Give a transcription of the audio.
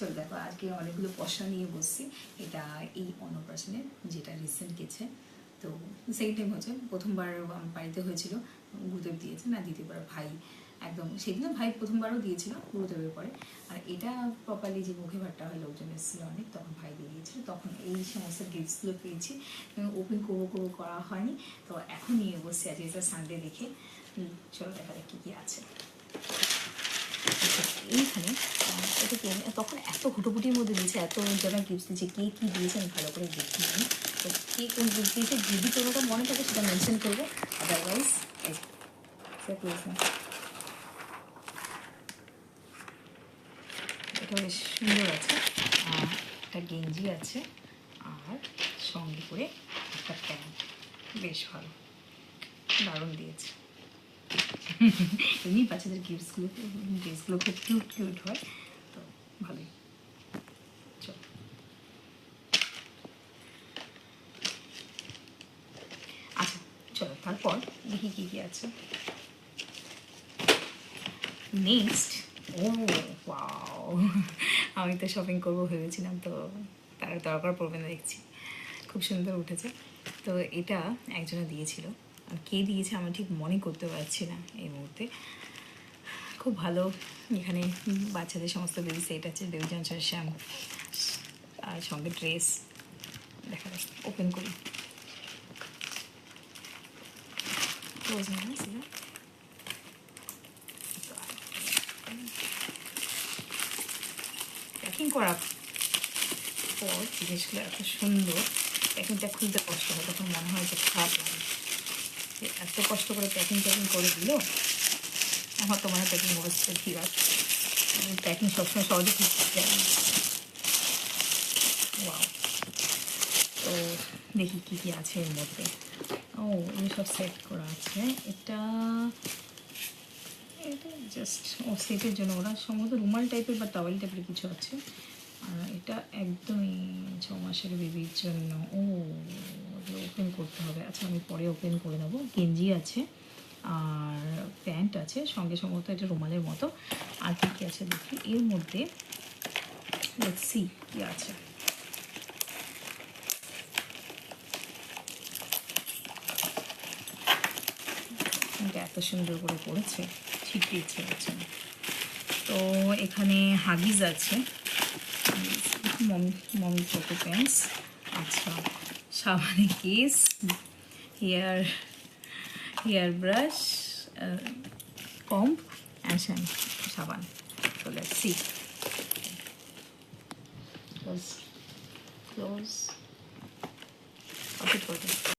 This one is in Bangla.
চলো দেখো, আজকে অনেকগুলো পশা নিয়ে বসছি। এটা এই অন্নপ্রাশনের যেটা রিসেন্ট গেছে, তো সেকেন্ড টাইম হচ্ছে। প্রথমবার বাড়িতে হয়েছিল, গুরুদেব দিয়েছে না, দ্বিতীয়বার ভাই একদম সেদিনও ভাই প্রথমবারও দিয়েছিল গুরুদেবের পরে। আর এটা প্রপারলি যে মুখে ভাতটা হয়, লোকজন এসেছিলো অনেক, তখন ভাই দিয়ে দিয়েছিল। তখন এই সমস্ত গিফটসগুলো পেয়েছি, ওপেন করবো করা হয়নি। তো এখন নিয়ে বসছি আজকে, এটা সানডে দেখে। চলো দেখা যাক কী কী আছে এইখানে। এটা তখন এত হুটোপুটির মধ্যে দিয়েছে, এত যারা গিফট দিয়েছে, কে কী দিয়েছে আমি ভালো করে দেখিনি। তো কে কোন গিফট দিয়েছে যদি কোনোটা মনে থাকে সেটা মেনশন করবো, আদারওয়াইজ এটা বেশ সুন্দর আছে। একটা গেঞ্জি আছে আর সঙ্গে করে একটা প্যান্ট, বেশ ভালো, দারুণ দিয়েছে। এমনি বাচ্চাদের গিফটসগুলো, ড্রেসগুলো খুব কিউট কিউট হয়, তো ভালোই। চলো আচ্ছা, চলো তারপর দেখি কী কী আছে নেক্সট। ও ওয়াও, আমি তো শপিং করবো ভেবেছিলাম, তো তার দরকার পড়বে না দেখছি। খুব সুন্দর উঠেছে। তো এটা একজনে দিয়েছিল, আর কে দিয়েছে আমি ঠিক মনে করতে পারছি না এই মুহূর্তে। খুব ভালো, এখানে বাচ্চাদের সমস্ত বেবি সেট আছে, বেবি জনসন শ্যাম্পু আর সঙ্গে ড্রেস। দেখা যাক, ওপেন করি। ক্লোজ না সেটা, প্যাকিং করার পর জিনিসগুলো এত সুন্দর, প্যাকিংটা খুলতে কষ্ট হয়, তখন মনে হয় যে খারাপ লাগে, এত কষ্ট করে প্যাকিং করে দিল। আমার তো মনে হয় প্যাকিং অবস্থা ঠিক আছে, প্যাকিং সবসময় সহজে ঠিক যায়। ওয়াও, তো দেখি কী কী আছে এর মধ্যে। ও এই সব সেট করা আছে। এটা জাস্ট সেটের জন্য, ওরা সম্ভবত রুমাল টাইপের বা টাওয়েল টাইপের কিছু আছে। আর এটা একদমই 6 মাসের বেবির জন্য। ও ওগুলো ওপেন করতে হবে, আচ্ছা আমি পরে ওপেন করে নেবো। গেঞ্জি আছে আর প্যান্ট আছে, সঙ্গে সম্ভবত এটা রুমালের মতো। আর কী কী আছে দেখি এর মধ্যে, লেটস সি কী আছে। এটা এত সুন্দর করে করেছে, ছিটতে ইচ্ছে করছে না। তো এখানে হাগিজ আছে, মমি চোকো প্যান্টস, আচ্ছা সাবানের কেস, হেয়ার ব্রাশ, কম্ব অ্যান্ড সাবান। তো লেটস সি। Close close,